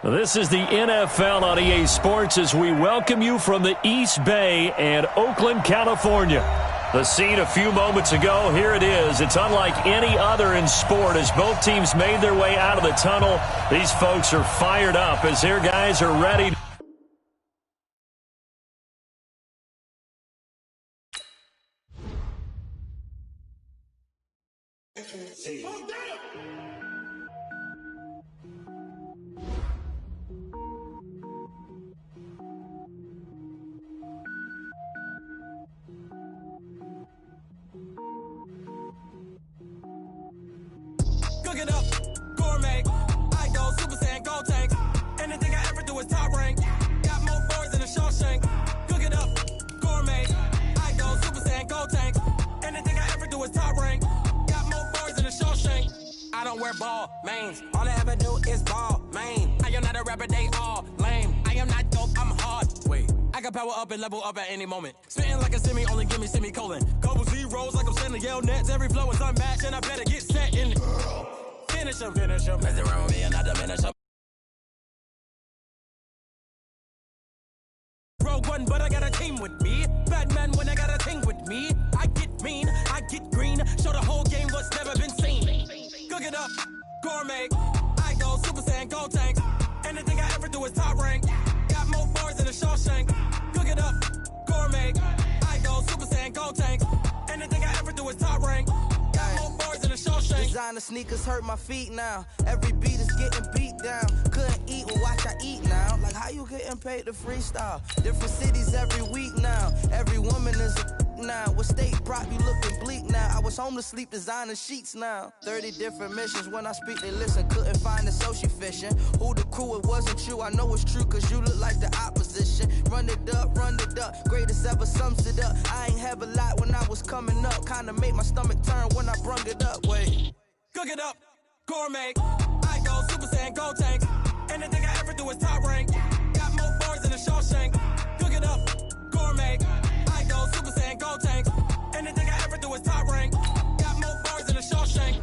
This is the NFL on EA Sports as we welcome you from the East Bay and Oakland, California. The scene a few moments ago, here it is. It's unlike any other in sport as both teams made their way out of the tunnel. These folks are fired up as their guys are ready. Cook it up, gourmet. I go Super Saiyan, Gold Tank. Anything I ever do is top rank. Got more boys than a Shawshank. Cook it up, gourmet. I go Super Saiyan, Gold Tank. Anything I ever do is top rank. Got more boys than a Shawshank. I don't wear ball mains. All I ever do is ball main. I am not a rapper, they all lame. I am not dope, I'm hard. Wait, I can power up and level up at any moment. Spitting like a semi, only give me semicolon. Couple zeros like I'm sending yell nets. Every flow is unmatched and I better get set in. Finish him, mess around with me and I diminish him. Rogue One, but I got a team with me. Batman when I got a team with me. I get mean, I get green. Show the whole game what's never been seen. Cook it up, gourmet. I go Super Saiyan, Gold Tank. Anything I ever do is top rank. Got more bars than a Shawshank. Cook it up, gourmet. I go Super Saiyan, Gold Tank. Anything I ever do is top rank. Got more bars than a Shawshank. Designer sneakers hurt my feet now. Every beat is getting beat down. Couldn't eat, well watch I eat now. Like how you getting paid to freestyle? Different cities every week now. Every woman is a now. What state prop you looking bleak now? I was home to sleep designer sheets now. 30 different missions. When I speak they listen. Couldn't find it so she fishing. Who the crew, it wasn't you. I know it's true cause you look like the opposition. Run it up, greatest ever sums it up. I ain't have a lot when I was coming up. Kinda made my stomach turn when I brung it up. Wait. Cook it up, gourmet. I go Super Saiyan, Gold Tank. Anything I ever do is top rank. Got more bars than a Shawshank. Cook it up, gourmet. I go Super Saiyan, Gold Tank. Anything I ever do is top rank. Got more bars than a Shawshank.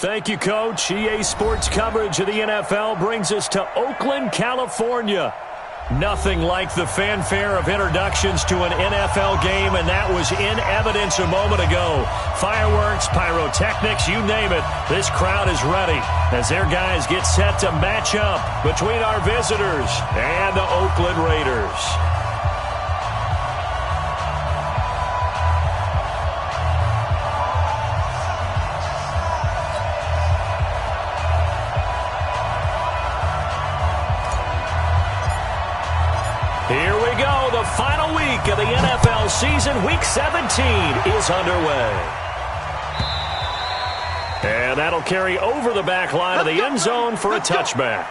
Thank you, Coach. EA Sports coverage of the NFL brings us to Oakland, California. Nothing like the fanfare of introductions to an NFL game, and that was in evidence a moment ago. Fireworks, pyrotechnics, you name it. This crowd is ready as their guys get set to match up between our visitors and the Oakland Raiders. Here we go. The final week of the NFL season. Week 17 is underway. And that'll carry over the back line of the end zone for a touchback.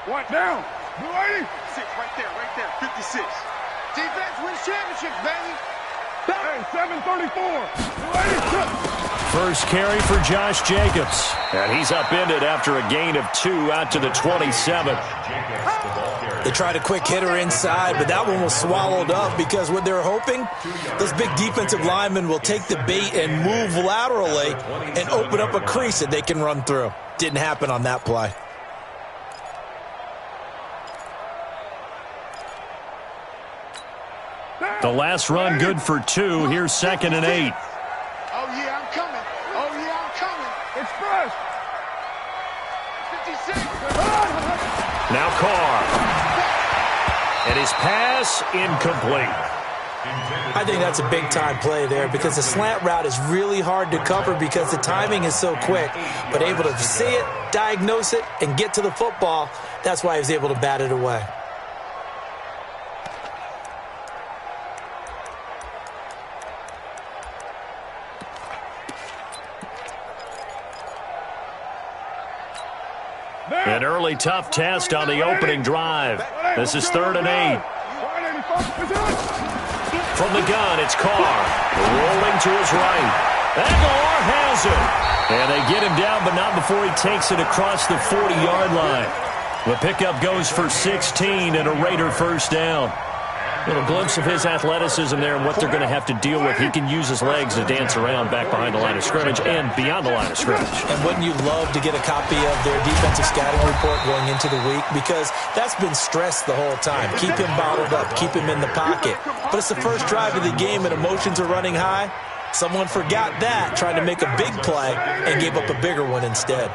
What down? Blue 80? 6 right there, 56. Defense wins championships, baby. Hey, 734. Blue 80. First carry for Josh Jacobs. And he's upended after a gain of 2 out to the 27. They tried a quick hitter inside, but that one was swallowed up because what they're hoping, those big defensive linemen will take the bait and move laterally and open up a crease that they can run through. Didn't happen on that play. The last run good for 2. Here's 2nd and 8. Oh, yeah, I'm coming. Oh, yeah, I'm coming. It's fresh. 56. Now Carr. And his pass incomplete. I think that's a big-time play there because the slant route is really hard to cover because the timing is so quick. But able to see it, diagnose it, and get to the football, that's why he was able to bat it away. An early tough test on the opening drive. This is 3rd and 8. From the gun, it's Carr. Rolling to his right. Aguilar has it. And they get him down, but not before he takes it across the 40-yard line. The pickup goes for 16 and a Raider first down. A little glimpse of his athleticism there and what they're going to have to deal with. He can use his legs to dance around back behind the line of scrimmage and beyond the line of scrimmage. And wouldn't you love to get a copy of their defensive scouting report going into the week? Because that's been stressed the whole time. Keep him bottled up. Keep him in the pocket. But it's the first drive of the game and emotions are running high. Someone forgot that, trying to make a big play and gave up a bigger one instead.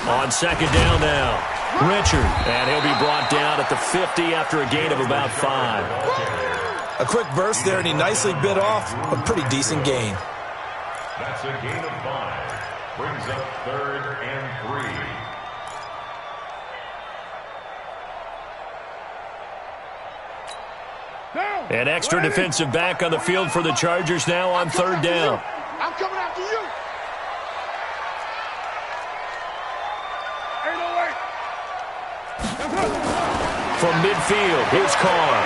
On 2nd down now, Richard, and he'll be brought down at the 50 after a gain of about 5. A quick burst there, and he nicely bit off a pretty decent gain. That's a gain of 5. Brings up 3rd and 3. An extra defensive back on the field for the Chargers now on 3rd down. I'm coming after you. 808. From midfield, here's Carr.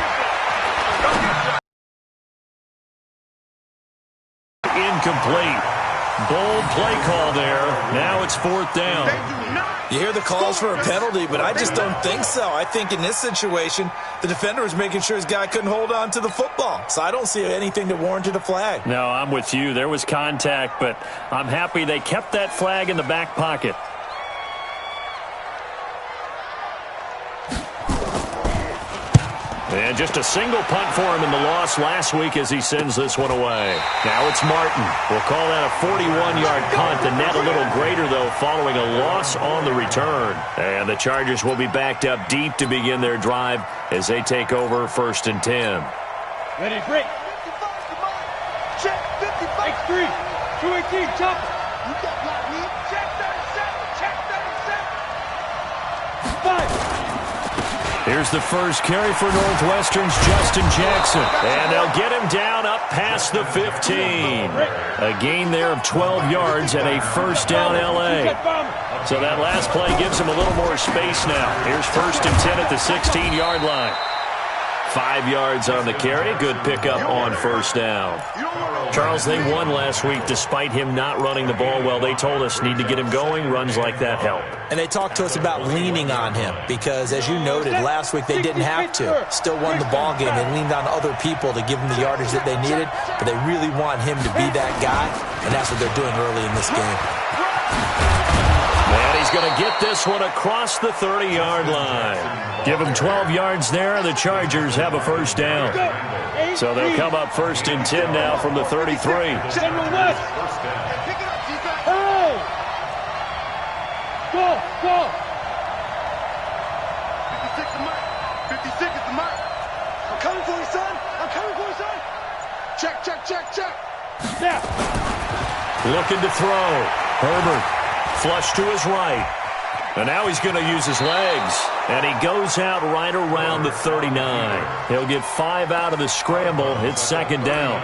Incomplete. Bold play call there. Now it's 4th down. You hear the calls for a penalty, but I just don't think so. I think in this situation, the defender was making sure his guy couldn't hold on to the football. So I don't see anything that warranted a flag. No, I'm with you. There was contact, but I'm happy they kept that flag in the back pocket. And just a single punt for him in the loss last week as he sends this one away. Now it's Martin. We'll call that a 41-yard punt. The net a little greater, though, following a loss on the return. And the Chargers will be backed up deep to begin their drive as they take over 1st and 10. Ready, break. 55, check 55. X3, 218, jump. You got block me. Check 37, check 37. 5. Here's the first carry for Northwestern's Justin Jackson. And they'll get him down up past the 15. A gain there of 12 yards and a first down LA. So that last play gives him a little more space now. Here's 1st and 10 at the 16-yard line. 5 yards on the carry. Good pickup on first down. Charles, they won last week despite him not running the ball well. They told us need to get him going. Runs like that help. And they talked to us about leaning on him because, as you noted, last week they didn't have to. Still won the ball game. They leaned on other people to give them the yardage that they needed, but they really want him to be that guy, and that's what they're doing early in this game. And he's going to get this one across the 30-yard line. Give him 12 yards there, and the Chargers have a first down. So they'll come up 1st and 10 now from the 33. General West. Hey! Go! 56 is mine. 56 is mine. I'm coming for you, son. I'm coming for you, son. Check. Now. Looking to throw. Herbert. Flush to his right. And now he's going to use his legs. And he goes out right around the 39. He'll get 5 out of the scramble. It's 2nd down.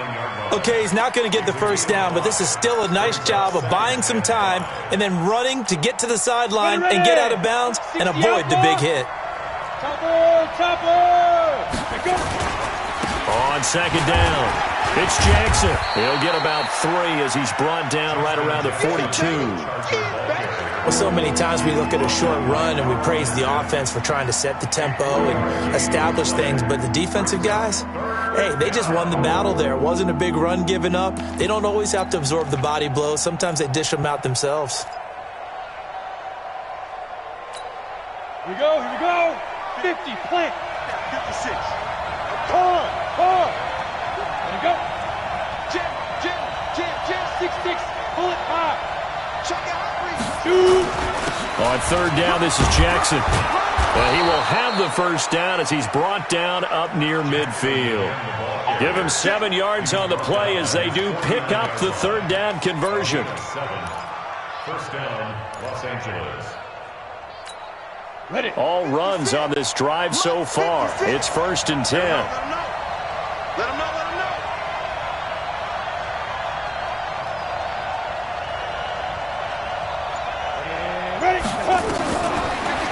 Okay, he's not going to get the first down, but this is still a nice job of buying some time and then running to get to the sideline and get out of bounds and avoid the big hit. On 2nd down, it's Jackson. He'll get about 3 as he's brought down right around the 42. Well, so many times we look at a short run and we praise the offense for trying to set the tempo and establish things, but the defensive guys, hey, they just won the battle there. It wasn't a big run given up. They don't always have to absorb the body blows. Sometimes they dish them out themselves. Here we go. 50, plant. 56. Car. There you go. Jam. 6-6. Pull it high. Check out. On 3rd down, this is Jackson. And he will have the first down as he's brought down up near midfield. Give him 7 yards on the play as they do pick up the 3rd down conversion. 1st down, Los Angeles. All runs on this drive so far. It's 1st and 10. Let him know.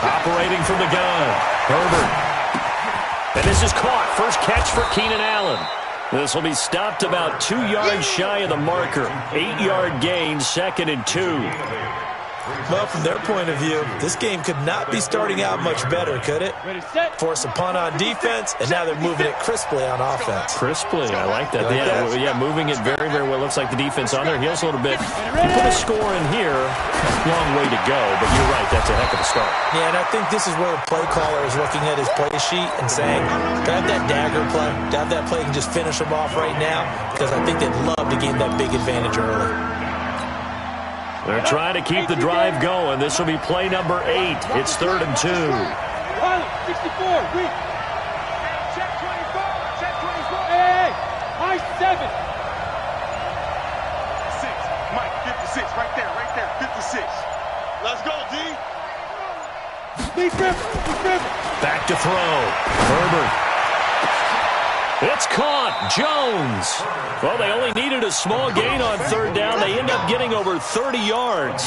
Operating from the gun, Herbert. And this is caught. First catch for Keenan Allen. This will be stopped about 2 yards shy of the marker. 8-yard gain, 2nd and 2. Well, from their point of view, this game could not be starting out much better, could it? Force a punt on defense, and now they're moving it crisply on offense. Crisply, I like that. Yeah, moving it very, very well. Looks like the defense on their heels a little bit. Put a score in here. Long way to go, but you're right. That's a heck of a start. Yeah, and I think this is where the play caller is looking at his play sheet and saying, to have that dagger play, to have that play and just finish them off right now, because I think they'd love to gain that big advantage early. They're trying to keep the drive going. This will be play number 8. It's 3rd and 2. Pilot, 64, read. Check 24. Hey, high 7. 6, Mike, 56, right there, 56. Let's go, D. Deep river. Back to throw. Herbert. It's caught. Jones. Well, they only needed a small gain on 3rd down. They end up getting over 30 yards.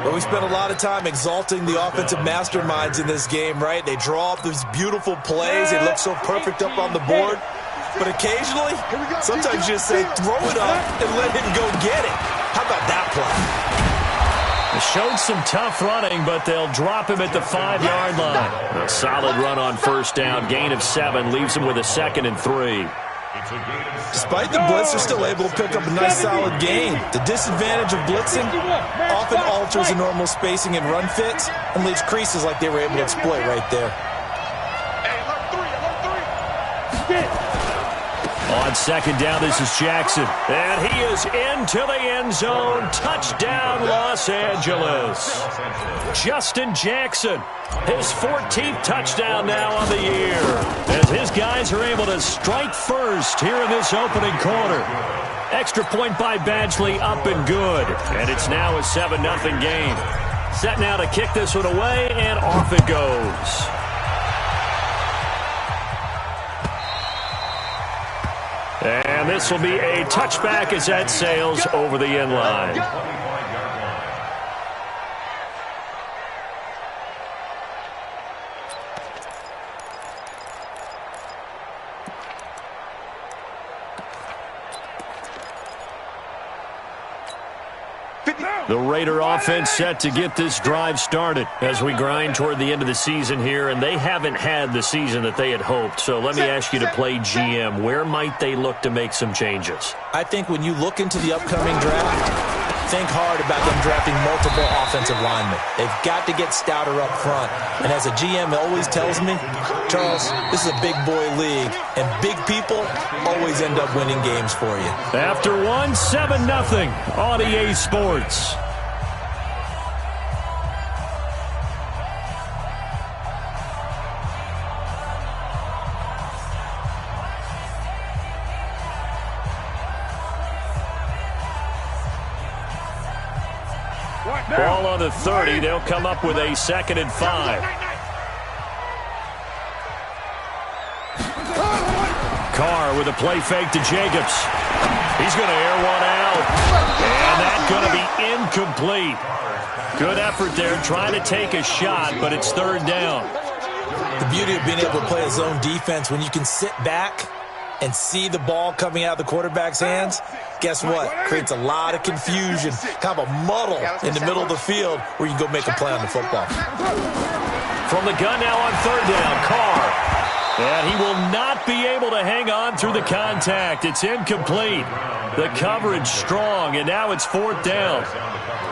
Well, we spent a lot of time exalting the offensive masterminds in this game, right? They draw up these beautiful plays. They look so perfect up on the board. But occasionally, sometimes you just say, throw it up and let him go get it. How about that play? They showed some tough running, but they'll drop him at the 5-yard line. A solid run on 1st down. Gain of 7 leaves him with a 2nd and 3. Despite the blitz, they're still able to pick up a nice solid gain. The disadvantage of blitzing often alters the normal spacing and run fits and leaves creases like they were able to exploit right there. On 2nd down, this is Jackson. And he is into the end zone. Touchdown, Los Angeles. Justin Jackson, his 14th touchdown now on the year, as his guys are able to strike first here in this opening quarter. Extra point by Badgley, up and good. And it's now a 7-0 game. Set now to kick this one away, and off it goes. And this will be a touchback as that sails over the end line. The Raider offense set to get this drive started as we grind toward the end of the season here, and they haven't had the season that they had hoped. So let me ask you to play GM. Where might they look to make some changes? I think when you look into the upcoming draft, think hard about them drafting multiple offensive linemen. They've got to get stouter up front. And as a GM always tells me, Charles, this is a big boy league, and big people always end up winning games for you. After one, 7-0 on EA Sports. Ball on the 30. They'll come up with a 2nd and 5. Carr with a play fake to Jacobs. He's going to air one out. And that's going to be incomplete. Good effort there trying to take a shot, but it's 3rd down. The beauty of being able to play a zone defense when you can sit back and see the ball coming out of the quarterback's hands, guess what? Creates a lot of confusion, kind of a muddle in the middle of the field where you can go make a play on the football. From the gun now on 3rd down, Carr. And he will not be able to hang on through the contact. It's incomplete. The coverage strong, and now it's 4th down.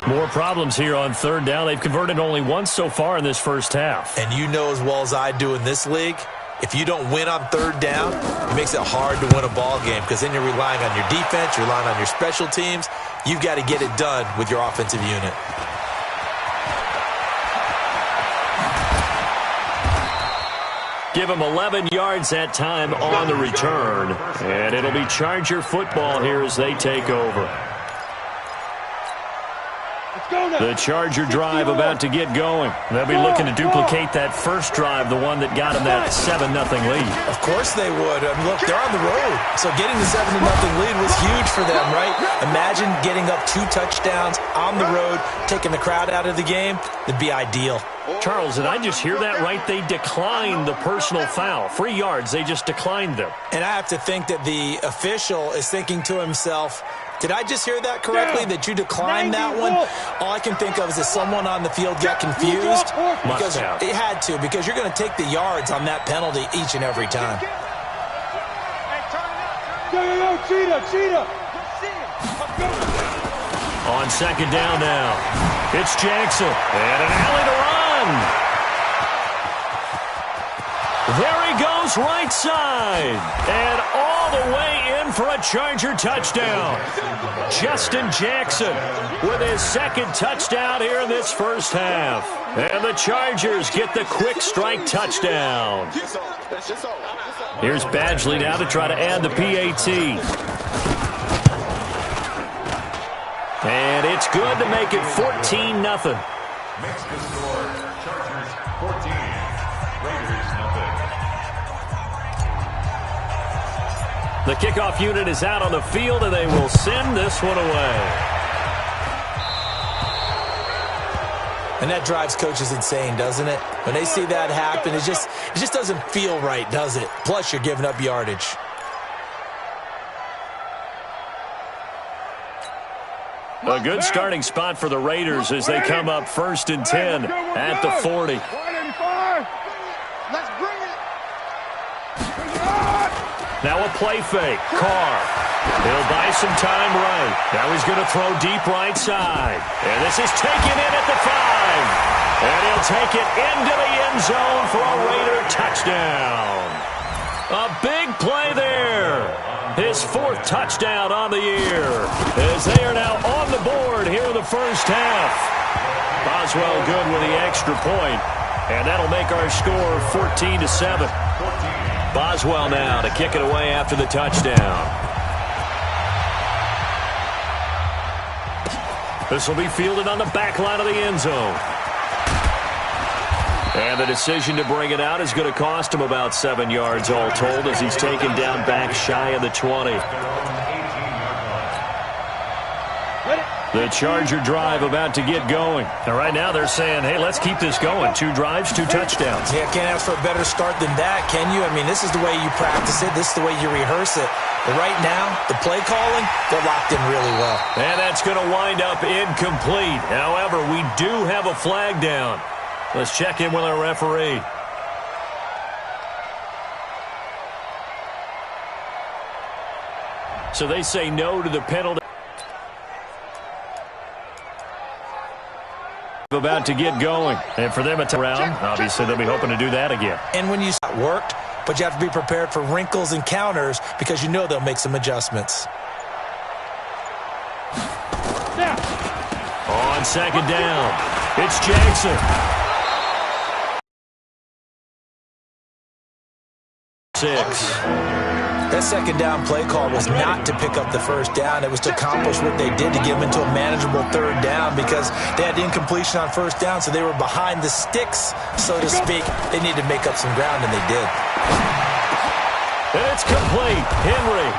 More problems here on 3rd down. They've converted only once so far in this first half. And you know as well as I do in this league, if you don't win on 3rd down, it makes it hard to win a ball game because then you're relying on your defense, you're relying on your special teams. You've got to get it done with your offensive unit. Give him 11 yards that time on the return. And it'll be Charger football here as they take over. The Charger drive about to get going. They'll be looking to duplicate that first drive, the one that got them that 7-0 lead. Of course they would. Look, they're on the road. So getting the 7-0 lead was huge for them, right? Imagine getting up 2 touchdowns on the road, taking the crowd out of the game. It'd be ideal. Charles, did I just hear that right? They declined the personal foul. 3 yards, they just declined them. And I have to think that the official is thinking to himself, did I just hear that correctly, that you declined that one? All I can think of is that someone on the field got confused. Because it had to, because you're going to take the yards on that penalty each and every time. Cheetah. On 2nd down now, it's Jackson. And an alley to run. There he goes, right side. And all the way in for a Charger touchdown. Justin Jackson with his 2nd touchdown here in this first half. And the Chargers get the quick strike touchdown. Here's Badgley now to try to add the PAT. And it's good to make it 14-0. Mexican score, Chargers 14, Raiders 0. The kickoff unit is out on the field, and they will send this one away. And that drives coaches insane, doesn't it? When they see that happen, it just doesn't feel right, does it? Plus, you're giving up yardage. A good starting spot for the Raiders as they come up 1st and 10 at the 40. Let's bring it. Now a play fake. Carr. He'll buy some time right. Now he's going to throw deep right side. And this is taken in at the 5. And he'll take it into the end zone for a Raider touchdown. A big play there. His 4th touchdown on the year as they are now on the board here in the first half. Boswell good with the extra point, and that'll make our score 14-7. Boswell now to kick it away after the touchdown. This will be fielded on the back line of the end zone. And the decision to bring it out is going to cost him about 7 yards all told as he's taken down back shy of the 20. The Charger drive about to get going. And right now they're saying, hey, let's keep this going. 2 drives, 2 touchdowns. Yeah, can't ask for a better start than that, can you? I mean, this is the way you practice it. This is the way you rehearse it. But right now, the play calling, they're locked in really well. And that's going to wind up incomplete. However, we do have a flag down. Let's check in with our referee. So they say no to the penalty. About to get going. And for them, it's around. Obviously, they'll be hoping to do that again. And when you worked, but you have to be prepared for wrinkles and counters because you know they'll make some adjustments. On second down, it's Jackson. 6. That second down play call was not to pick up the first down. It was to accomplish what they did to get them into a manageable third down because they had incompletion on first down, so they were behind the sticks, so to speak. They needed to make up some ground, and they did. And it's complete. Henry.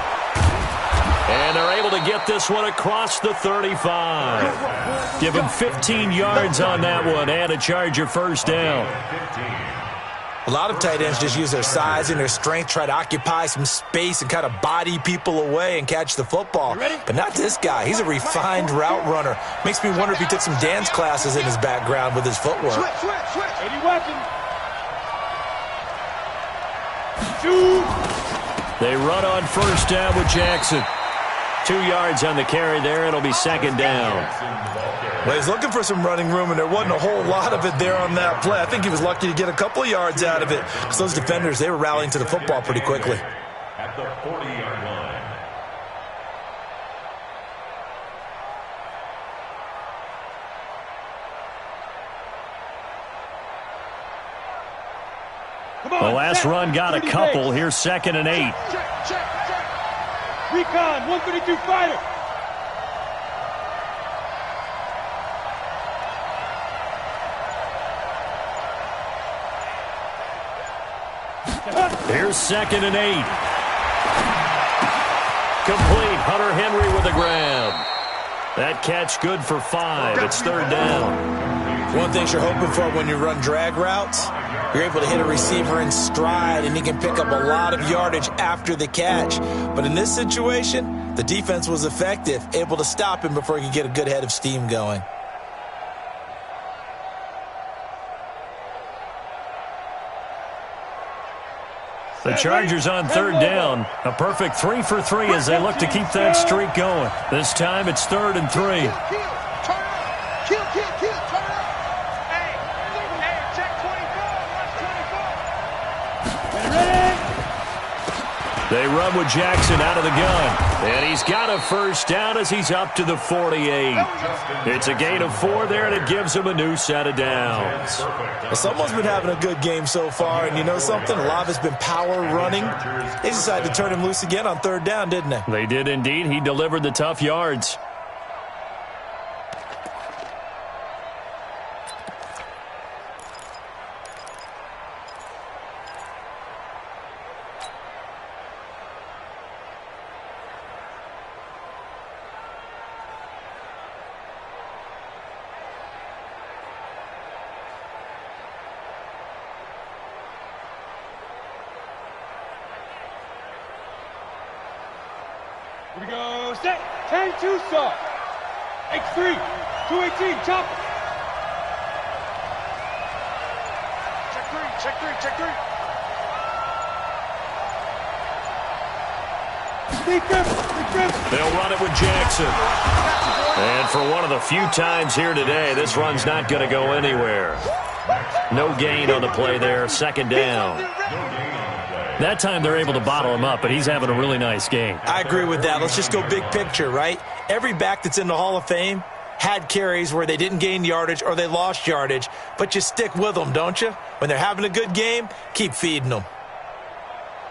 And they're able to get this one across the 35. Give him 15 yards on that one and a Charger first down. A lot of tight ends just use their size and their strength, try to occupy some space and kind of body people away and catch the football. But not this guy. He's a refined route runner. Makes me wonder if he took some dance classes in his background with his footwork. Switch. 80 weapons. Shoot. They run on first down with Jackson. 2 yards on the carry there. It'll be second down. Well, he's looking for some running room, and there wasn't a whole lot of it there on that play. I think he was lucky to get a couple of yards out of it because those defenders, they were rallying to the football pretty quickly. At the 40-yard line. The last run got a couple. Here's second and 8. Check. Recon, 132 fighter. Here's second and 8. Complete. Hunter Henry with a grab. That catch good for 5. It's third down. One thing you're hoping for when you run drag routes, you're able to hit a receiver in stride, and he can pick up a lot of yardage after the catch. But in this situation, the defense was effective, able to stop him before he could get a good head of steam going. The Chargers on third down. A perfect 3 for 3 as they look to keep that streak going. This time it's third and 3. Kill. Turn up. Kill. Turn up. Hey, check 24. Watch 24. Ready. They run with Jackson out of the gun. And he's got a first down as he's up to the 48. It's a gain of 4 there, and it gives him a new set of downs. Well, someone's been having a good game so far, and you know something? A lot of it's been power running. They decided to turn him loose again on third down, didn't they? They did indeed. He delivered the tough yards. Here we go. Set. 10-2 saw. X3. 218. Chop. Check three. They'll run it with Jackson. And for one of the few times here today, this run's not going to go anywhere. No gain on the play there. Second down. That time they're able to bottle him up, but he's having a really nice game. I agree with that. Let's just go big picture, right? Every back that's in the Hall of Fame had carries where they didn't gain yardage or they lost yardage, but you stick with them, don't you? When they're having a good game, keep feeding them.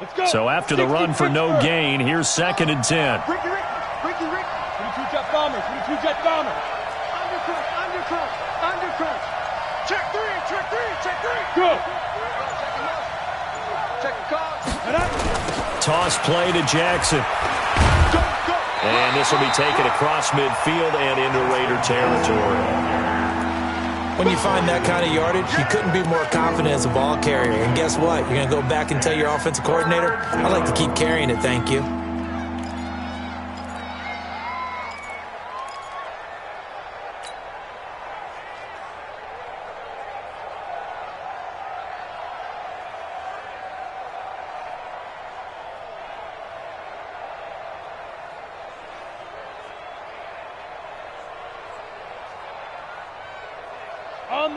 Let's go. So after the run for no gain, here's second and 10. Ricky. 22 jet bombers. Undercrunch. Check three. Go. Toss play to Jackson. And this will be taken across midfield and into Raider territory. When you find that kind of yardage, you couldn't be more confident as a ball carrier. And guess what? You're going to go back and tell your offensive coordinator, I'd like to keep carrying it, thank you.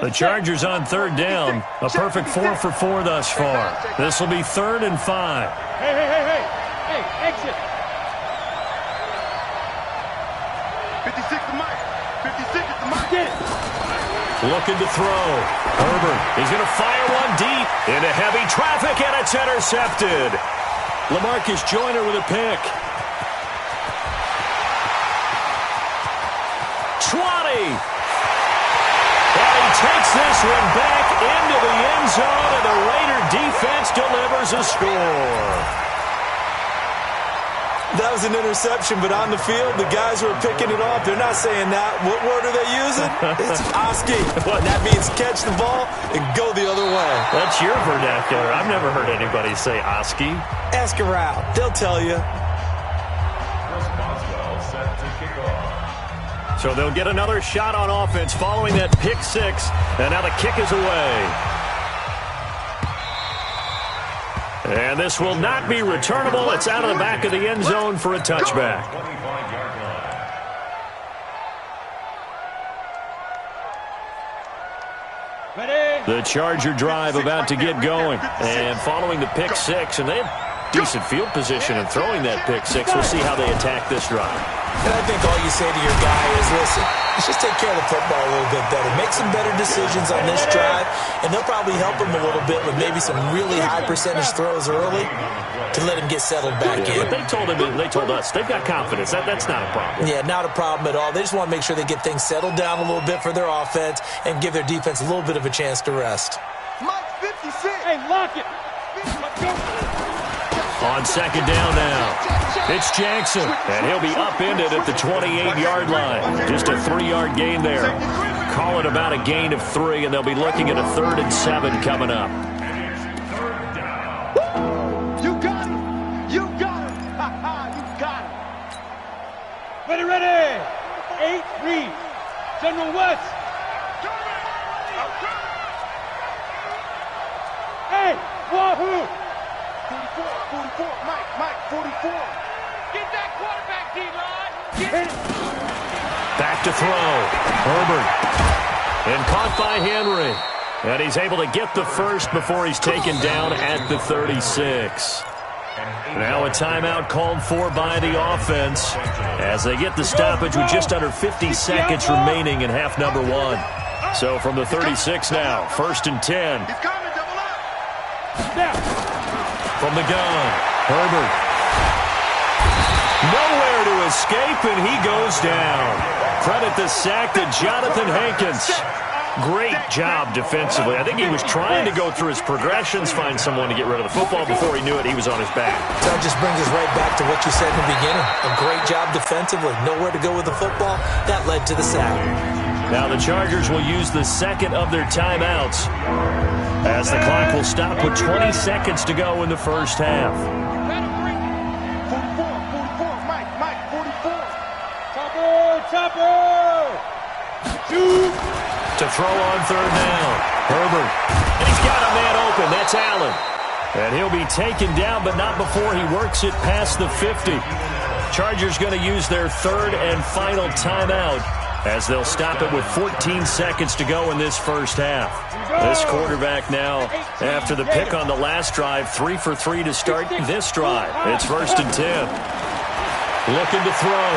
The Chargers on third down. A perfect 4 for 4 thus far. This will be 3rd and 5. Hey, exit. 56 to Mike. 56 to Mike. Get it. Looking to throw. Herbert, he's going to fire one deep into heavy traffic, and it's intercepted. LaMarcus Joyner with a pick. 20. And he takes this one back into the end zone, and the Raider defense delivers a score. That was an interception, but on the field, the guys who are picking it off, they're not saying that. What word are they using? It's Oski. And that means catch the ball and go the other way. That's your vernacular. I've never heard anybody say Oski. Ask around. They'll tell you. So they'll get another shot on offense following that pick six. And now the kick is away. And this will not be returnable. It's out of the back of the end zone for a touchback. The Charger drive about to get going. And following the pick six, and they have decent field position in throwing that pick six. We'll see how they attack this drive. And I think all you say to your guy is, listen, let's just take care of the football a little bit better. Make some better decisions on this drive, and they'll probably help him a little bit with maybe some really high percentage throws early to let him get settled back in. But they told us, they've got confidence. That's not a problem. Yeah, not a problem at all. They just want to make sure they get things settled down a little bit for their offense and give their defense a little bit of a chance to rest. Mike 56. Hey, lock it. Let's go. On second down now, it's Jackson, and he'll be upended at the 28-yard line. Just a 3-yard gain there. Call it about a gain of 3, and they'll be looking at a 3rd and 7 coming up. You got it. You got it. You got it. Ready. 8-3. General West. Hey, wahoo. 44, Mike, 44. Get that quarterback, D-line. Back to throw. Herbert. And caught by Henry. And he's able to get the first before he's taken down at the 36. Now a timeout called for by the offense as they get the stoppage with just under 50 seconds remaining in half number 1. So from the 36 now, 1st and 10. He's coming, double up. Now. From the gun, Herbert. Nowhere to escape, and he goes down. Credit the sack to Jonathan Hankins. Great job defensively. I think he was trying to go through his progressions, find someone to get rid of the football. Before he knew it, he was on his back. So that just brings us right back to what you said in the beginning. A great job defensively. Nowhere to go with the football. That led to the sack. Now the Chargers will use the second of their timeouts as the clock will stop with 20 seconds to go in the first half. 44, Mike, 44. Chopper. Shoot. To throw on third down, Herbert. And he's got a man open. That's Allen. And he'll be taken down, but not before he works it past the 50. Chargers going to use their 3rd and final timeout as they'll stop it with 14 seconds to go in this first half. This quarterback now, after the pick on the last drive, 3 for 3 to start this drive. It's 1st and 10. Looking to throw.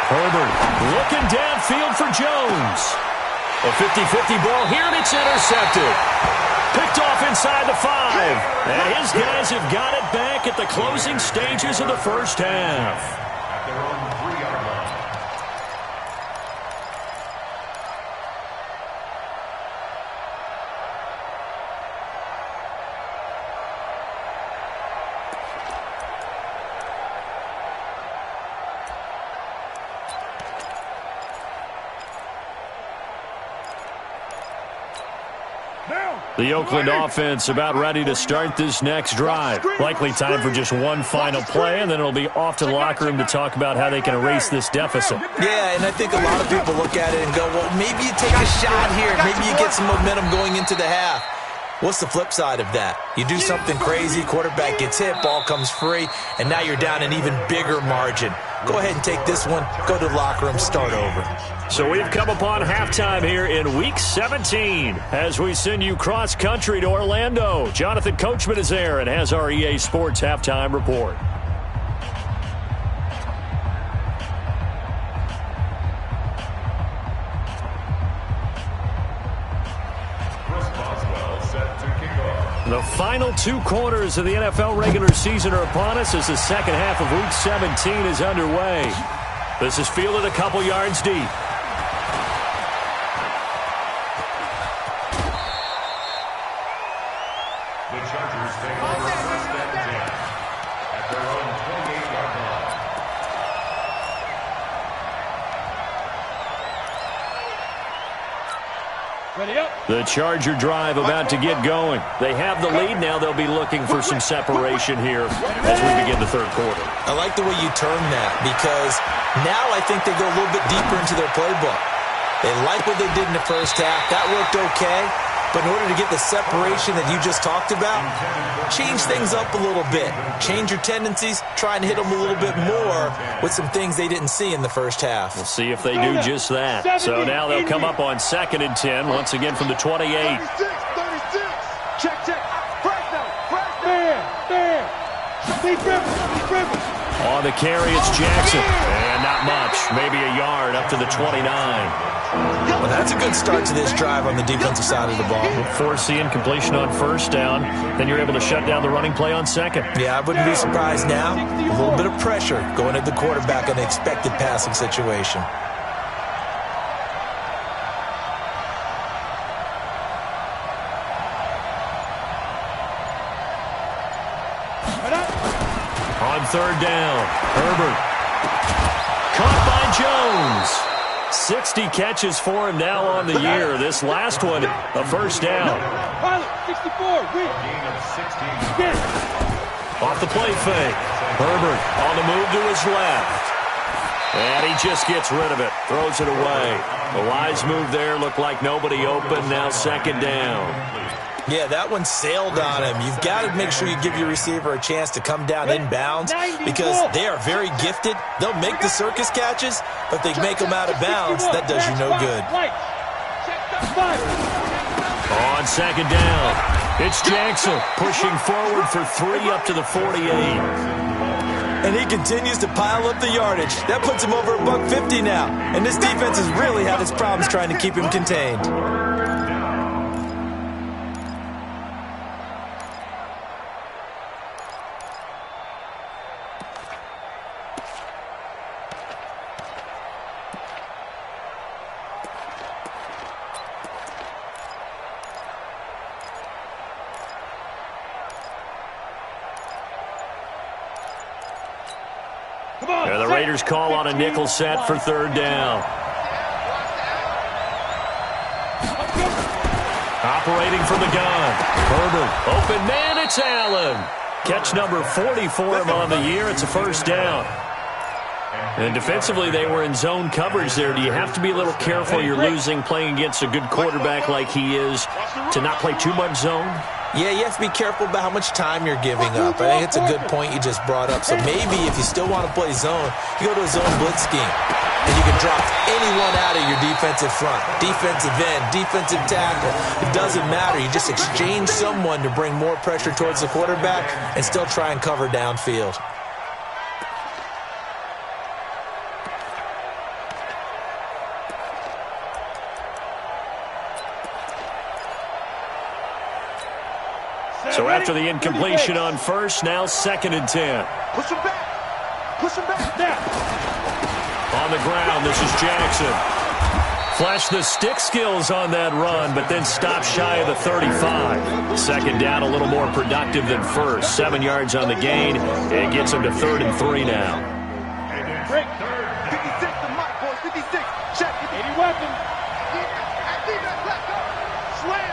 Herbert looking downfield for Jones. A 50-50 ball here, and it's intercepted. Picked off inside the 5. And his guys have got it back at the closing stages of the first half. The Oakland offense about ready to start this next drive. Likely time for just one final play, and then it'll be off to the locker room to talk about how they can erase this deficit. Yeah, and I think a lot of people look at it and go, well, maybe you take a shot here. Maybe you get some momentum going into the half. What's the flip side of that? You do something crazy, quarterback gets hit, ball comes free, and now you're down an even bigger margin. Go ahead and take this one, go to the locker room, start over. So we've come upon halftime here in Week 17 as we send you cross-country to Orlando. Jonathan Coachman is there and has our EA Sports Halftime Report. The final two quarters of the NFL regular season are upon us as the second half of Week 17 is underway. This is fielded a couple yards deep. The Chargers take over first and 10 at their own 28-yard line. Ready up. The Charger drive about to get going. They have the lead. Now they'll be looking for some separation here as we begin the third quarter. I like the way you term that because now I think they go a little bit deeper into their playbook. They like what they did in the first half. That worked okay. But in order to get the separation that you just talked about, change things up a little bit. Change your tendencies. Try and hit them a little bit more with some things they didn't see in the first half. We'll see if they do just that. So now they'll come up on 2nd and 10, once again from the 28. 36. Check. Fresh down. Man. Defense. On the carry, it's Jackson. And not much. Maybe a yard up to the 29. Well, that's a good start to this drive on the defensive side of the ball. Force the incompletion on first down. Then you're able to shut down the running play on second. Yeah, I wouldn't be surprised now. A little bit of pressure going at the quarterback in an expected passing situation. On third down, Herbert. Caught by Jones. 60 catches for him now on the year. This last one, a first down. Pilot, 64. Off the play fake. Herbert on the move to his left. And he just gets rid of it. Throws it away. A wise move there. Looked like nobody open. Now second down. Yeah, that one sailed on him. You've got to make sure you give your receiver a chance to come down inbounds because they are very gifted. They'll make the circus catches, but if they make them out of bounds, that does you no good. On second down, it's Jackson pushing forward for 3 up to the 48. And he continues to pile up the yardage. That puts him over $150 now. And this defense has really had its problems trying to keep him contained. And the Raiders call on a nickel set for third down. Operating from the gun. Herbert, open man, it's Allen. Catch number 40 for him on the year. It's a first down. And defensively, they were in zone coverage there. Do you have to be a little careful? You're losing playing against a good quarterback like he is to not play too much zone? Yeah, you have to be careful about how much time you're giving up. I think it's a good point you just brought up. So maybe if you still want to play zone, you go to a zone blitz scheme. And you can drop anyone out of your defensive front. Defensive end, defensive tackle. It doesn't matter. You just exchange someone to bring more pressure towards the quarterback and still try and cover downfield. So after the incompletion on first, now second and 10. Push him back. Now. On the ground, this is Jackson. Flashed the stick skills on that run, but then stopped shy of the 35. Second down, a little more productive than first. 7 yards on the gain. It gets him to 3rd and 3 now. Break. 56, the mark, boys. 56. Check. 80 weapon. Slam.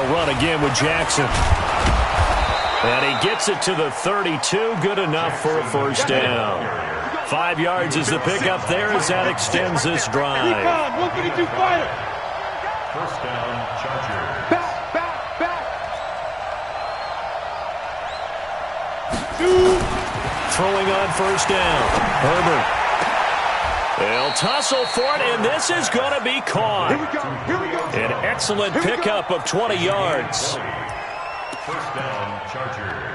run again with Jackson. And he gets it to the 32. Good enough for a first down. 5 yards is the pickup there as that extends this drive. 152 fighter. First down, Chargers. Back. Throwing on first down. Herbert. They'll tussle for it, and this is going to be caught. Here we go. An excellent pickup of 20 yards. First down, Chargers.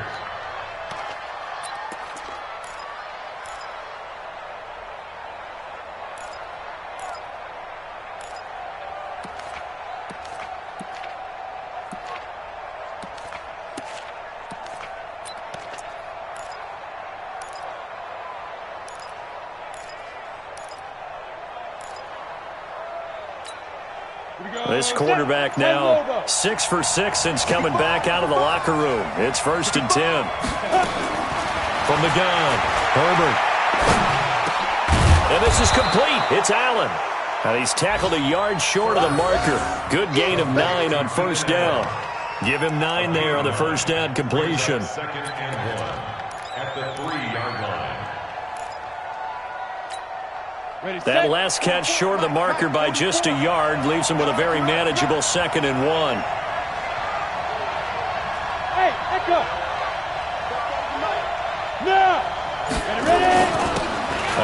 This quarterback now 6 for 6 since coming back out of the locker room. It's 1st and 10. From the gun, Herbert. And this is complete. It's Allen. And he's tackled a yard short of the marker. Good gain of 9 on first down. Give him 9 there on the first down completion. 2nd and 1 at the 3-yard line. That last catch short of the marker by just a yard leaves him with a very manageable 2nd and 1. Hey, echo. Now. Ready?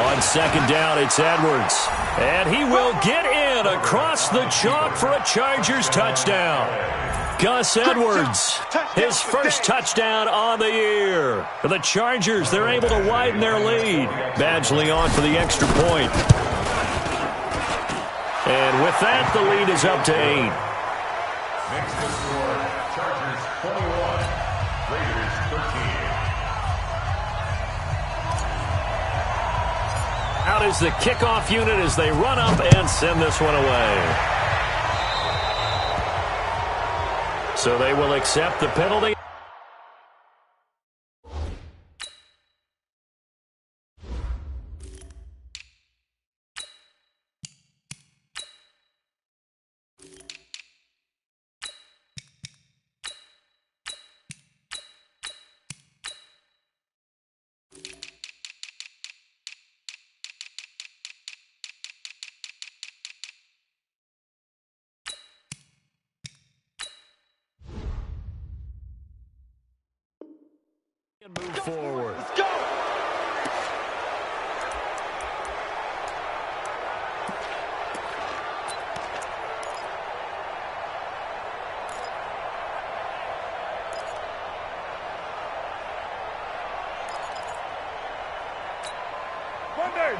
On 2nd down, it's Edwards. And he will get in across the chalk for a Chargers touchdown. Gus Edwards, his first touchdown on the year. For the Chargers, they're able to widen their lead. Badgley on for the extra point. And with that, the lead is up to 8. Next to score, Chargers 21, Raiders 13. Out is the kickoff unit as they run up and send this one away. So they will accept the penalty. And move forward. Let's go.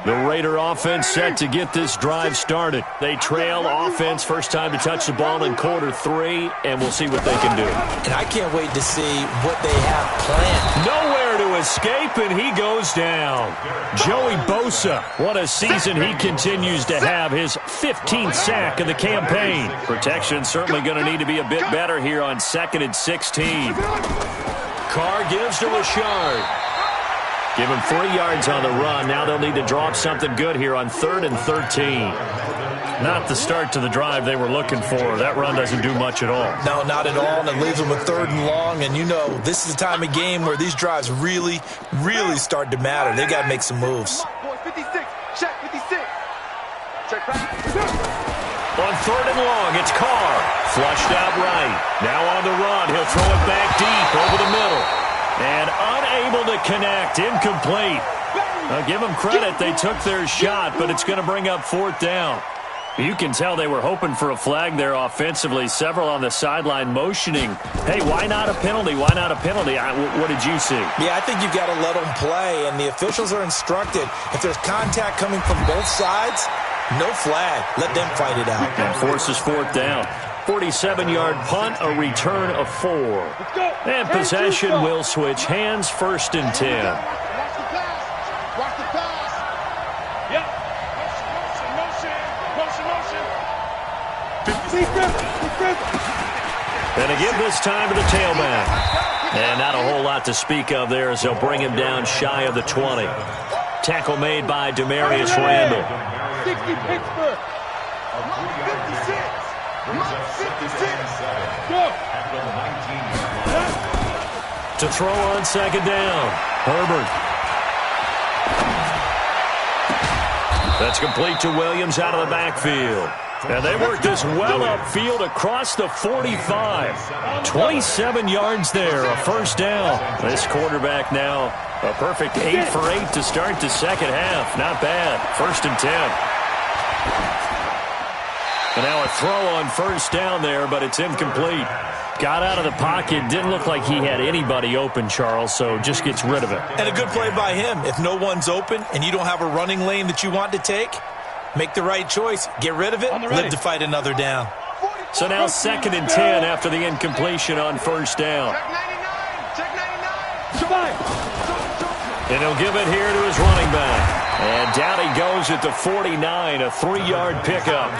The Raider offense set to get this drive started. They trail offense, first time to touch the ball in quarter 3, and we'll see what they can do. And I can't wait to see what they have planned. Nowhere to escape, and he goes down. Joey Bosa, what a season he continues to have, his 15th sack of the campaign. Protection certainly going to need to be a bit better here on 2nd and 16. Carr gives to Richard. Give him 3 yards on the run. Now they'll need to drop something good here on 3rd and 13. Not the start to the drive they were looking for. That run doesn't do much at all. No, not at all, and it leaves them with 3rd and long. And, you know, this is the time of game where these drives really, really start to matter. They got to make some moves. 56. Check 56. Check back. On 3rd and long, it's Carr. Flushed out right. Now on the run. He'll throw it back deep over the middle. And unable to connect. Incomplete. I'll give them credit. They took their shot, but it's going to bring up 4th down. You can tell they were hoping for a flag there offensively. Several on the sideline motioning. Hey, why not a penalty? Why not a penalty? What did you see? Yeah, I think you've got to let them play, and the officials are instructed. If there's contact coming from both sides, no flag. Let them fight it out. And forces 4th down. 47-yard punt, a return of 4. And possession will switch hands, 1st and 10. Watch the pass. Watch the pass. Yep. Motion. And to give this time to the tailback. And not a whole lot to speak of there as they'll bring him down shy of the 20. Tackle made by Demarius Randall. 60 Pittsburgh. 56. 56. Go. from the 19-yard line. To throw on second down, Herbert. That's complete to Williams out of the backfield. And they work this well upfield across the 45. 27 yards there, a first down. This quarterback now a perfect 8 for 8 to start the second half. Not bad. 1st and 10. And now a throw on first down there, but it's incomplete. Got out of the pocket. Didn't look like he had anybody open, Charles, so just gets rid of it. And a good play by him. If no one's open and you don't have a running lane that you want to take, make the right choice. Get rid of it. Live to fight another down. So now 2nd and 10 after the incompletion on first down. And he'll give it here to his running back. And down he goes at the 49, a 3-yard pickup.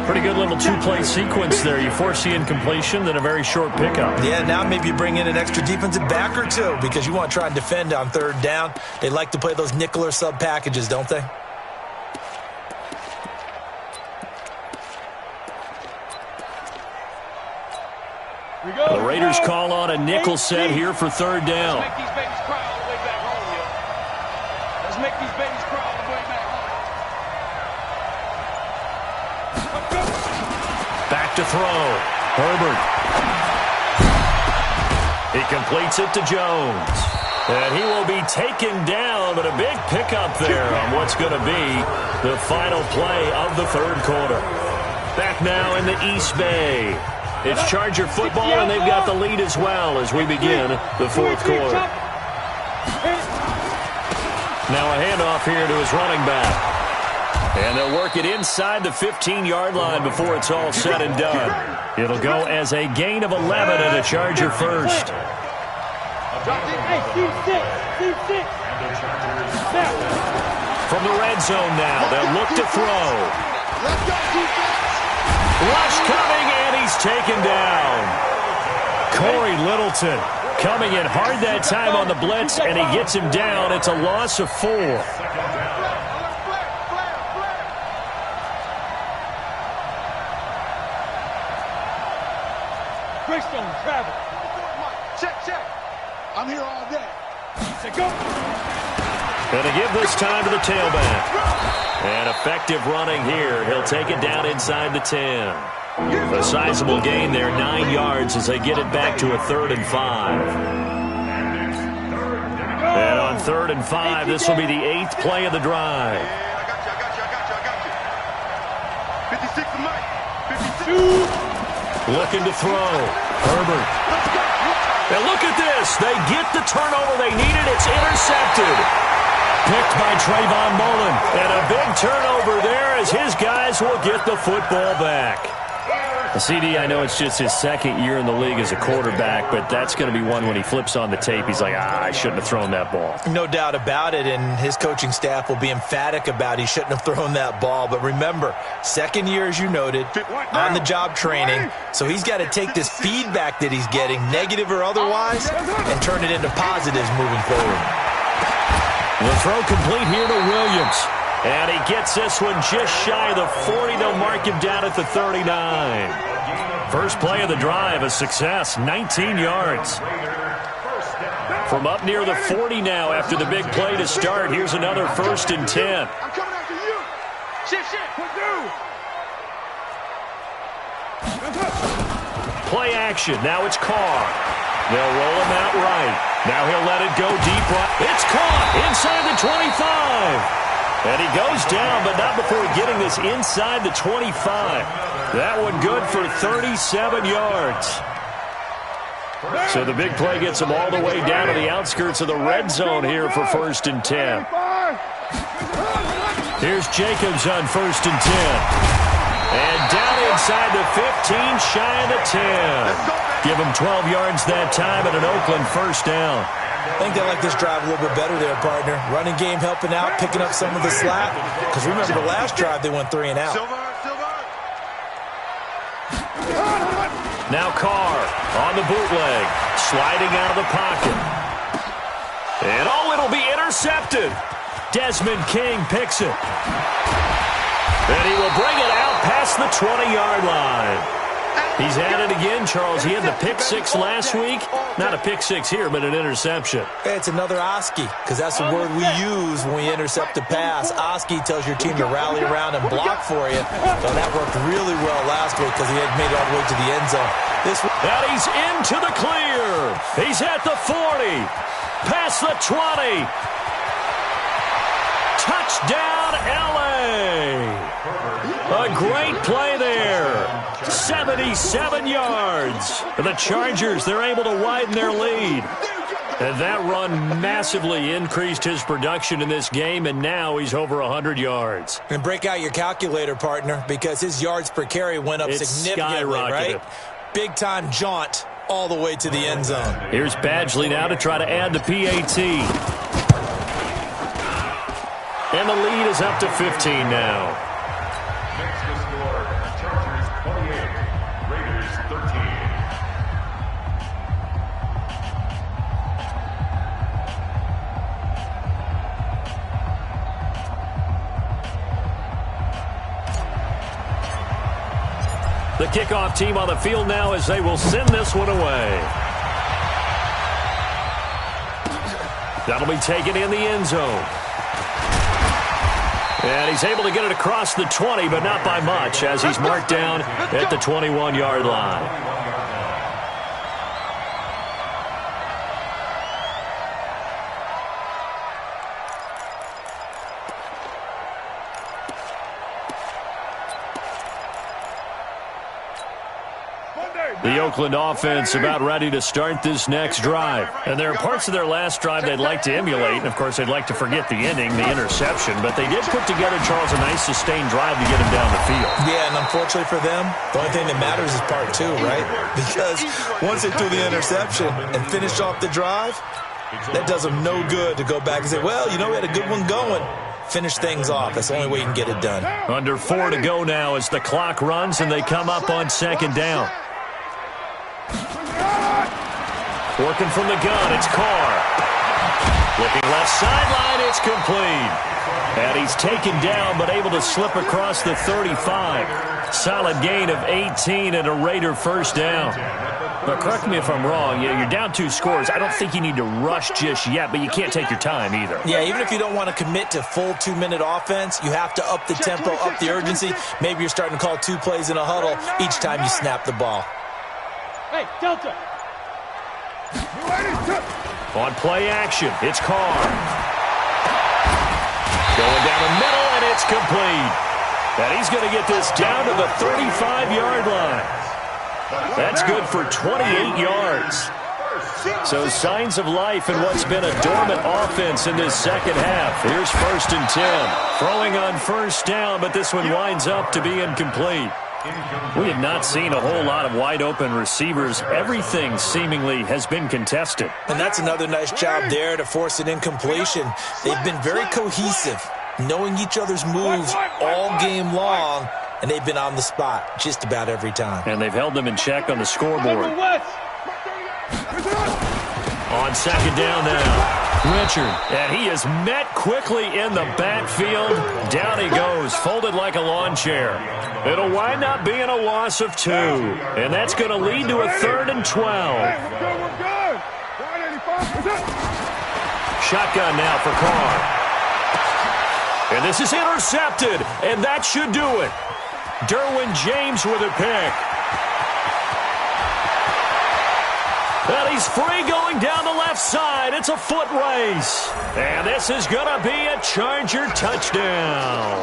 Pretty good little 2-play sequence there. You force the incompletion, then a very short pickup. Yeah, now maybe you bring in an extra defensive back or two because you want to try and defend on 3rd down. They like to play those nickel or sub packages, don't they? The Raiders call on a nickel set here for 3rd down. Let's make these babies cry all the way back home, yo. Let's make these babies cry all the way back home. Back to throw. Herbert. He completes it to Jones. And he will be taken down, but a big pickup there on what's going to be the final play of the 3rd quarter. Back now in the East Bay. It's Charger football, and they've got the lead as well as we begin the 4th quarter. Now a handoff here to his running back. And they'll work it inside the 15-yard line before it's all said and done. It'll go as a gain of 11 and a Charger first. From the red zone now, they'll look to throw. Rush coming, and he's taken down. Corey Littleton coming in hard that time on the blitz, and he gets him down. It's a loss of 4. Greystone, travel. Check. I'm here all day. Say go. Going to give this time to the tailback. And effective running here. He'll take it down inside the 10. A sizable gain there, 9 yards as they get it back to a 3rd and 5. And on 3rd and 5, this will be the 8th play of the drive. I got you. 56 to Mike. 52. Looking to throw. Herbert. And look at this. They get the turnover they needed. It's intercepted. Picked by Trayvon Mullen. And a big turnover there as his guys will get the football back. CD, I know it's just his 2nd year in the league as a quarterback, but that's going to be one when he flips on the tape. He's like, I shouldn't have thrown that ball. No doubt about it, and his coaching staff will be emphatic about he shouldn't have thrown that ball. But remember, 2nd year, as you noted, on-the-job training, so he's got to take this feedback that he's getting, negative or otherwise, and turn it into positives moving forward. The throw complete here to Williams. And he gets this one just shy of the 40. They'll mark him down at the 39. First play of the drive, a success, 19 yards. From up near the 40 now after the big play to start. Here's another 1st and 10. I'm coming after you. Shit. Play action. Now it's Carr. They'll roll him out right. Now he'll let it go deep right. It's caught inside the 25. And he goes down, but not before getting this inside the 25. That one good for 37 yards. So the big play gets him all the way down to the outskirts of the red zone here for 1st and 10. Here's Jacobs on 1st and 10. And down inside the 15, shy of the 10. Give him 12 yards that time and an Oakland first down. I think they like this drive a little bit better there, partner. Running game helping out, picking up some of the slack. Because remember the last drive, they went 3 and out. Now Carr on the bootleg, sliding out of the pocket. And it'll be intercepted. Desmond King picks it. And he will bring it out past the 20-yard line. He's at it again, Charles. He had the pick six last week. Not a pick six here, but an interception. It's another Oski, because that's the word we use when we intercept a pass. Oski tells your team to rally around and block for you. So that worked really well last week because he had made it all the way to the end zone. And he's into the clear. He's at the 40. Past the 20. Touchdown, L.A. A great play there. 77 yards. The Chargers, they're able to widen their lead. And that run massively increased his production in this game, and now he's over 100 yards. And break out your calculator, partner, because his yards per carry went up significantly, right? Big-time jaunt all the way to the end zone. Here's Badgley now to try to add the PAT. And the lead is up to 15 now. Next to score, Chargers 28, Raiders 13. The kickoff team on the field now as they will send this one away. That'll be taken in the end zone. And he's able to get it across the 20, but not by much, as he's marked down at the 21-yard line. The Oakland offense about ready to start this next drive. And there are parts of their last drive they'd like to emulate. And, of course, they'd like to forget the ending, the interception. But they did put together, Charles, a nice sustained drive to get him down the field. Yeah, and unfortunately for them, the only thing that matters is part two, right? Because once they threw the interception and finished off the drive, that does them no good to go back and say, well, you know, we had a good one going. Finish things off. That's the only way you can get it done. Under 4 to go now as the clock runs and they come up on second down. Working from the gun, it's Carr. Looking left sideline, it's complete. And he's taken down, but able to slip across the 35. Solid gain of 18 and a Raider first down. But correct me if I'm wrong, you're down 2 scores. I don't think you need to rush just yet, but you can't take your time either. Yeah, even if you don't want to commit to full 2-minute offense, you have to up the tempo, up the urgency. Maybe you're starting to call 2 plays in a huddle each time you snap the ball. Hey, Delta. On play action, it's Carr. Going down the middle, and it's complete. And he's going to get this down to the 35-yard line. That's good for 28 yards. So signs of life in what's been a dormant offense in this second half. Here's 1st and 10. Throwing on first down, but this one winds up to be incomplete. We have not seen a whole lot of wide-open receivers. Everything seemingly has been contested. And that's another nice job there to force an incompletion. They've been very cohesive, knowing each other's moves all game long, and they've been on the spot just about every time. And they've held them in check on the scoreboard. On second down now. Richard, and he is met quickly in the backfield. Down he goes, folded like a lawn chair. It'll wind up being a loss of 2, and that's going to lead to a 3rd and 12. Shotgun now for Carr. And this is intercepted, and that should do it. Derwin James with a pick. And he's free going down the left side. It's a foot race. And this is going to be a Charger touchdown.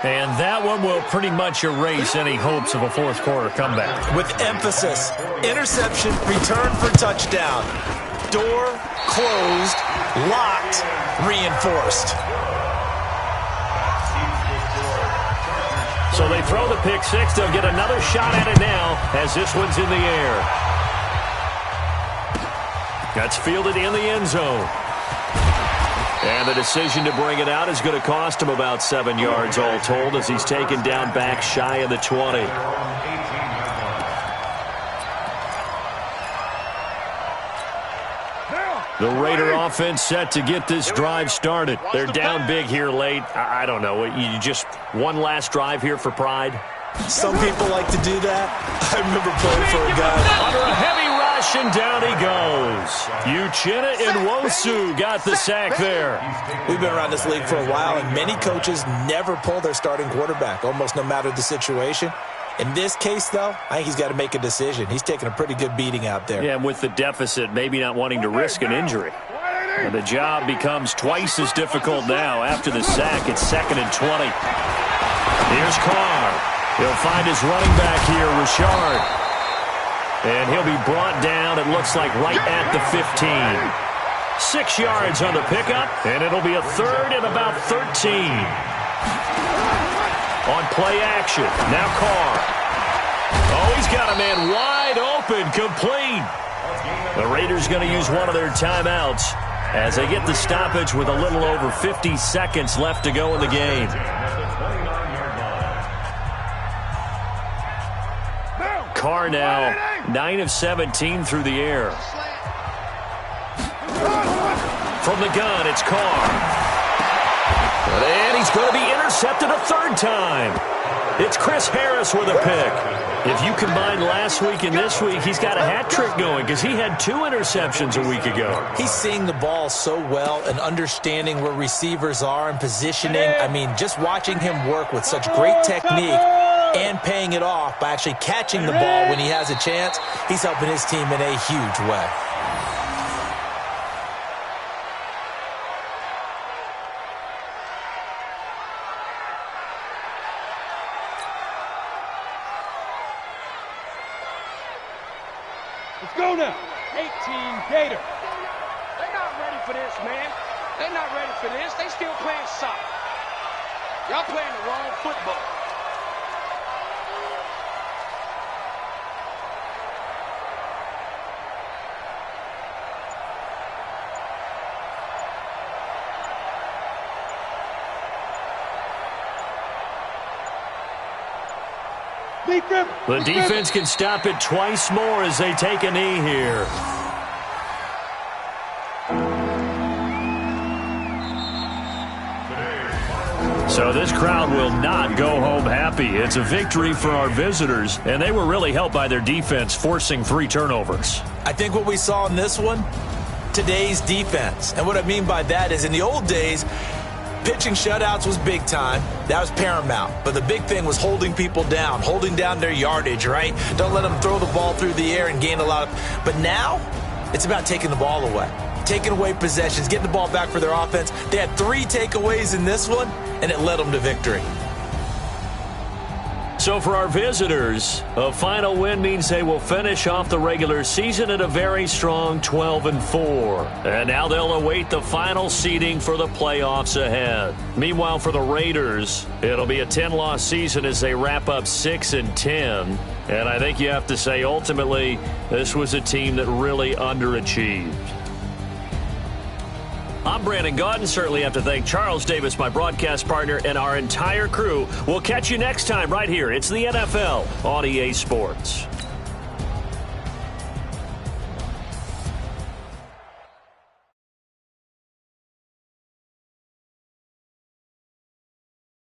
And that one will pretty much erase any hopes of a fourth-quarter comeback. With emphasis, interception, return for touchdown. Door closed, locked, reinforced. So they throw the pick six. They'll get another shot at it now as this one's in the air. That's fielded in the end zone. And the decision to bring it out is going to cost him about 7 yards all told as he's taken down back shy of the 20. The Raider offense set to get this drive started. They're down big here late. I don't know. You just one last drive here for pride? Some people like to do that. I remember playing for a guy. Under a heavy rush, and down he goes. Uchenna Nwosu got the sack there. We've been around this league for a while, and many coaches never pull their starting quarterback, almost no matter the situation. In this case, though, I think he's got to make a decision. He's taking a pretty good beating out there. Yeah, and with the deficit, maybe not wanting to risk an injury. And the job becomes twice as difficult now. After the sack, it's 2nd and 20. Here's Carr. He'll find his running back here, Richard. And he'll be brought down, it looks like, right at the 15. 6 yards on the pickup, and it'll be a 3rd and about 13. On play action, now Carr. Oh, he's got a man wide open, complete. The Raiders going to use one of their timeouts as they get the stoppage with a little over 50 seconds left to go in the game. Carr now 9 of 17 through the air. From the gun, it's Carr. And he's going to be intercepted a 3rd time. It's Chris Harris with a pick. If you combine last week and this week, he's got a hat trick going because he had 2 interceptions a week ago. He's seeing the ball so well and understanding where receivers are and positioning. I mean, just watching him work with such great technique and paying it off by actually catching the ball when he has a chance, he's helping his team in a huge way. Let's go now. 18 Gator. They're not ready for this, man. They're not ready for this. They still playing soccer. Y'all playing the wrong football. The defense can stop it twice more as they take a knee here. So this crowd will not go home happy. It's a victory for our visitors, and they were really helped by their defense forcing 3 turnovers. I think what we saw in this one, today's defense. And what I mean by that is in the old days, pitching shutouts was big time. That was paramount. But the big thing was holding people down, holding down their yardage, right? Don't let them throw the ball through the air and gain a lot of... But now, it's about taking the ball away. Taking away possessions, getting the ball back for their offense. They had 3 takeaways in this one, and it led them to victory. So for our visitors, a final win means they will finish off the regular season at a very strong 12-4. And now they'll await the final seeding for the playoffs ahead. Meanwhile, for the Raiders, it'll be a 10-loss season as they wrap up 6-10. And I think you have to say, ultimately, this was a team that really underachieved. I'm Brandon Gaudin. Certainly have to thank Charles Davis, my broadcast partner, and our entire crew. We'll catch you next time right here. It's the NFL on EA Sports.